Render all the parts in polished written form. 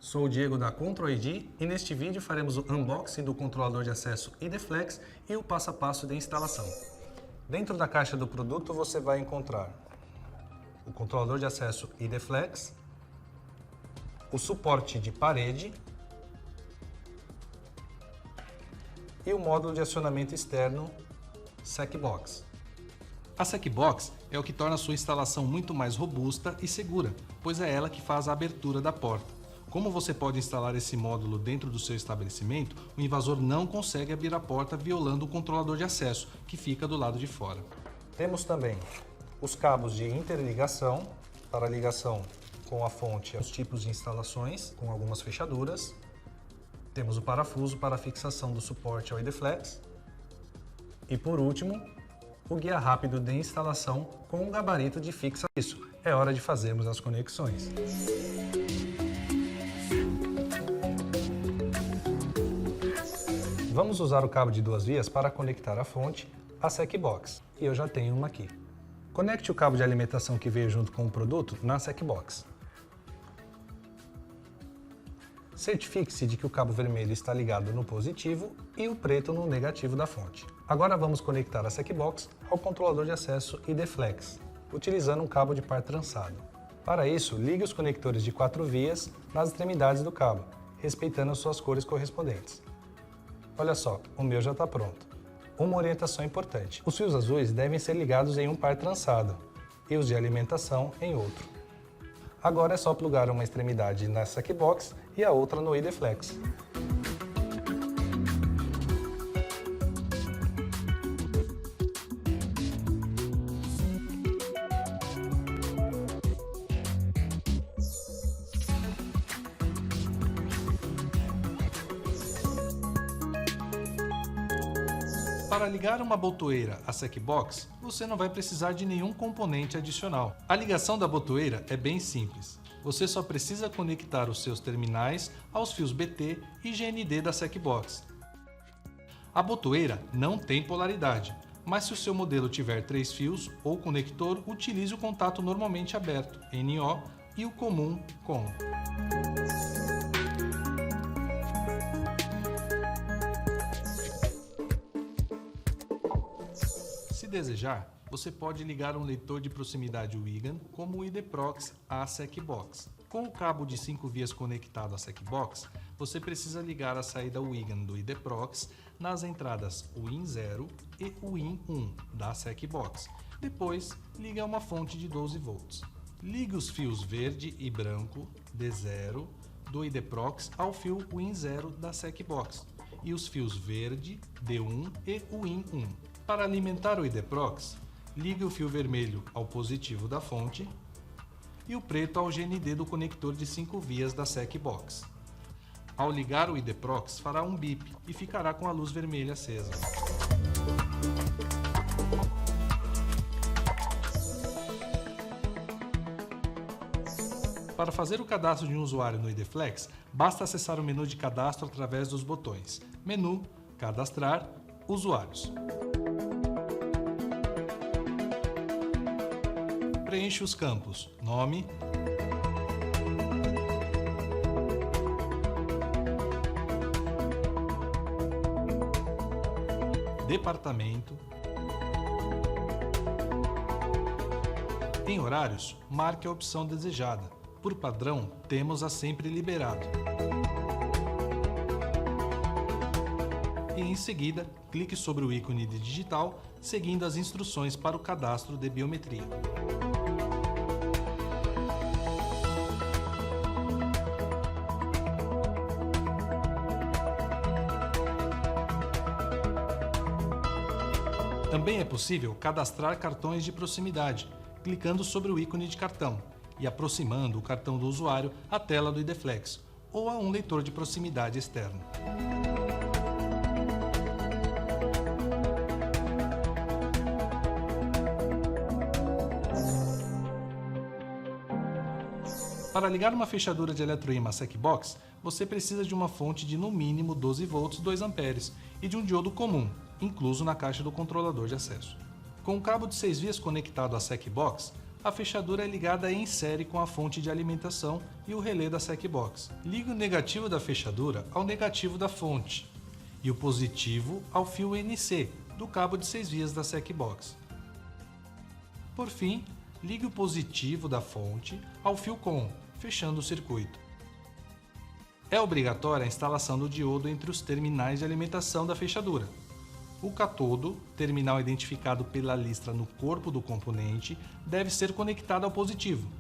Sou o Diego da Control-ID e neste vídeo faremos o unboxing do controlador de acesso IDFlex e o passo a passo de instalação. Dentro da caixa do produto você vai encontrar o controlador de acesso IDFlex, o suporte de parede e o módulo de acionamento externo SecBox. A SecBox é o que torna a sua instalação muito mais robusta e segura, pois é ela que faz a abertura da porta. Como você pode instalar esse módulo dentro do seu estabelecimento, o invasor não consegue abrir a porta violando o controlador de acesso, que fica do lado de fora. Temos também os cabos de interligação para ligação com a fonte, os tipos de instalações com algumas fechaduras. Temos o parafuso para fixação do suporte ao IDFlex. E por último, o guia rápido de instalação com um gabarito de fixa. Isso, é hora de fazermos as conexões. Vamos usar o cabo de 2 vias para conectar a fonte à SecBox. E eu já tenho uma aqui. Conecte o cabo de alimentação que veio junto com o produto na SecBox. Certifique-se de que o cabo vermelho está ligado no positivo e o preto no negativo da fonte. Agora vamos conectar a SecBox ao controlador de acesso IDFlex, utilizando um cabo de par trançado. Para isso, ligue os conectores de 4 vias nas extremidades do cabo, respeitando as suas cores correspondentes. Olha só, o meu já está pronto. Uma orientação importante: os fios azuis devem ser ligados em um par trançado e os de alimentação em outro. Agora é só plugar uma extremidade na SecBox e a outra no IDFlex. Para ligar uma botoeira à SecBox, você não vai precisar de nenhum componente adicional. A ligação da botoeira é bem simples. Você só precisa conectar os seus terminais aos fios BT e GND da SecBox. A botoeira não tem polaridade, mas se o seu modelo tiver 3 fios ou conector, utilize o contato normalmente aberto, NO, e o comum, COM. Se desejar, você pode ligar um leitor de proximidade WIGAN como o IDProx à SecBox. Com o cabo de 5 vias conectado à SecBox, você precisa ligar a saída WIGAN do IDProx nas entradas WIN0 e WIN1 da SecBox. Depois, ligue a uma fonte de 12 volts. Ligue os fios verde e branco D0 do IDProx ao fio WIN0 da SecBox e os fios verde D1 e WIN1. Para alimentar o IDProx, ligue o fio vermelho ao positivo da fonte e o preto ao GND do conector de 5 vias da SecBox. Ao ligar o IDProx, fará um bip e ficará com a luz vermelha acesa. Para fazer o cadastro de um usuário no IDFlex, basta acessar o menu de cadastro através dos botões Menu, Cadastrar, Usuários. Preencha os campos Nome, Departamento. Em horários, marque a opção desejada. Por padrão, temos a sempre liberado. E em seguida, clique sobre o ícone de digital, seguindo as instruções para o cadastro de biometria. Também é possível cadastrar cartões de proximidade, clicando sobre o ícone de cartão e aproximando o cartão do usuário à tela do IDFlex ou a um leitor de proximidade externo. Para ligar uma fechadura de eletroímã à SecBox, você precisa de uma fonte de no mínimo 12 volts 2 amperes e de um diodo comum, incluso na caixa do controlador de acesso. Com o cabo de 6 vias conectado à SecBox, a fechadura é ligada em série com a fonte de alimentação e o relé da SecBox. Ligue o negativo da fechadura ao negativo da fonte e o positivo ao fio NC do cabo de 6 vias da SecBox. Por fim, ligue o positivo da fonte ao fio COM, fechando o circuito. É obrigatória a instalação do diodo entre os terminais de alimentação da fechadura. O catodo, terminal identificado pela listra no corpo do componente, deve ser conectado ao positivo,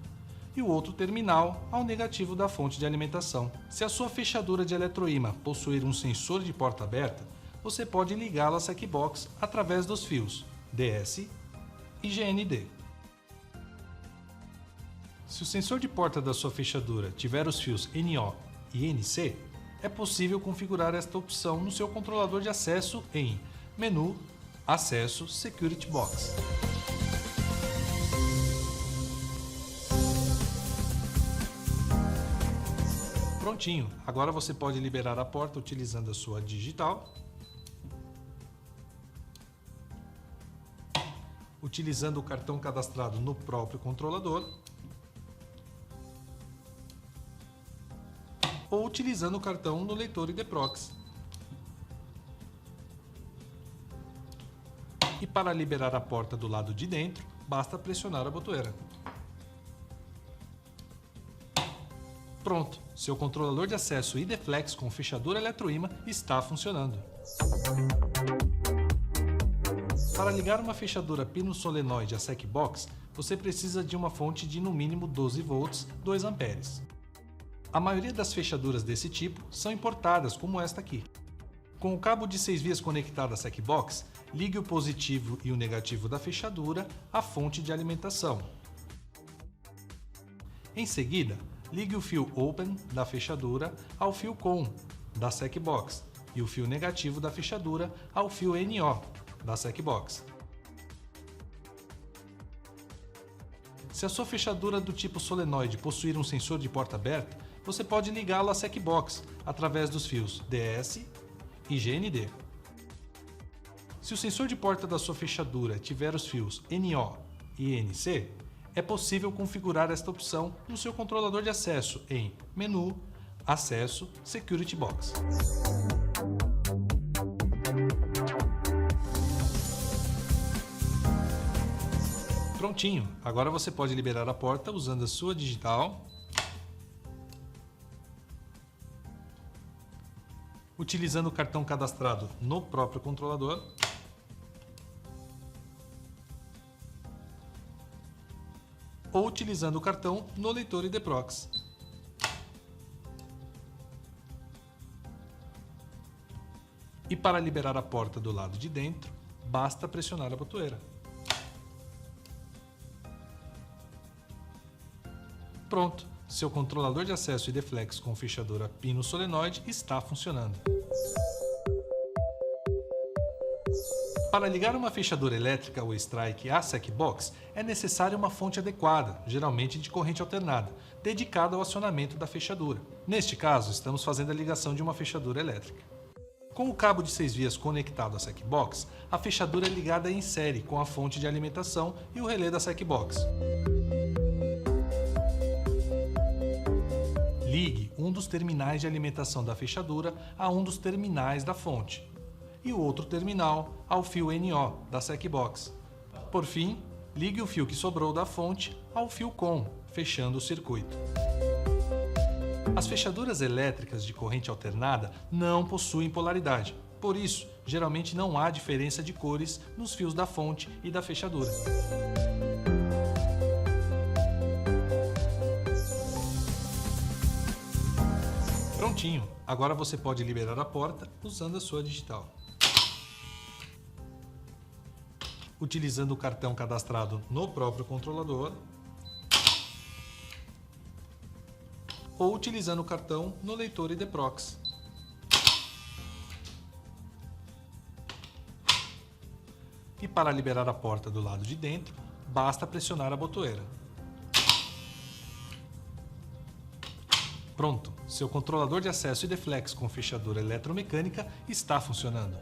e o outro terminal ao negativo da fonte de alimentação. Se a sua fechadura de eletroímã possuir um sensor de porta aberta, você pode ligá-la à SecBox através dos fios DS e GND. Se o sensor de porta da sua fechadura tiver os fios NO e NC, é possível configurar esta opção no seu controlador de acesso em Menu, Acesso, Security Box. Prontinho! Agora você pode liberar a porta utilizando a sua digital, utilizando o cartão cadastrado no próprio controlador ou utilizando o cartão no leitor ID-Proxy. E para liberar a porta do lado de dentro, basta pressionar a botoeira. Pronto, seu controlador de acesso ID-Flex com fechadura eletroímã está funcionando. Para ligar uma fechadura pino solenoide à SecBox, você precisa de uma fonte de no mínimo 12 volts, 2 amperes. A maioria das fechaduras desse tipo são importadas, como esta aqui. Com o cabo de 6 vias conectado à SecBox, ligue o positivo e o negativo da fechadura à fonte de alimentação. Em seguida, ligue o fio Open da fechadura ao fio COM da SecBox e o fio negativo da fechadura ao fio NO da SecBox. Se a sua fechadura do tipo solenoide possuir um sensor de porta aberta, você pode ligá-la à SecBox através dos fios DS e GND. Se o sensor de porta da sua fechadura tiver os fios NO e NC, é possível configurar esta opção no seu controlador de acesso em Menu, Acesso, Security Box. Prontinho! Agora você pode liberar a porta usando a sua digital, utilizando o cartão cadastrado no próprio controlador, ou utilizando o cartão no leitor ID-Proxy. E para liberar a porta do lado de dentro, basta pressionar a botoeira. Pronto! Seu controlador de acesso ID-Flex com fechadura pino solenoide está funcionando. Para ligar uma fechadura elétrica ou strike à SecBox, é necessária uma fonte adequada, geralmente de corrente alternada, dedicada ao acionamento da fechadura. Neste caso, estamos fazendo a ligação de uma fechadura elétrica. Com o cabo de 6 vias conectado à SecBox, a fechadura é ligada em série com a fonte de alimentação e o relé da SecBox. Ligue um dos terminais de alimentação da fechadura a um dos terminais da fonte e o outro terminal ao fio NO da SecBox. Por fim, ligue o fio que sobrou da fonte ao fio COM, fechando o circuito. As fechaduras elétricas de corrente alternada não possuem polaridade, por isso, geralmente não há diferença de cores nos fios da fonte e da fechadura. Prontinho! Agora você pode liberar a porta usando a sua digital. Utilizando o cartão cadastrado no próprio controlador ou utilizando o cartão no leitor ID-Proxy. E para liberar a porta do lado de dentro, basta pressionar a botoeira. Pronto! Seu controlador de acesso ID-Flex com fechadura eletromecânica está funcionando.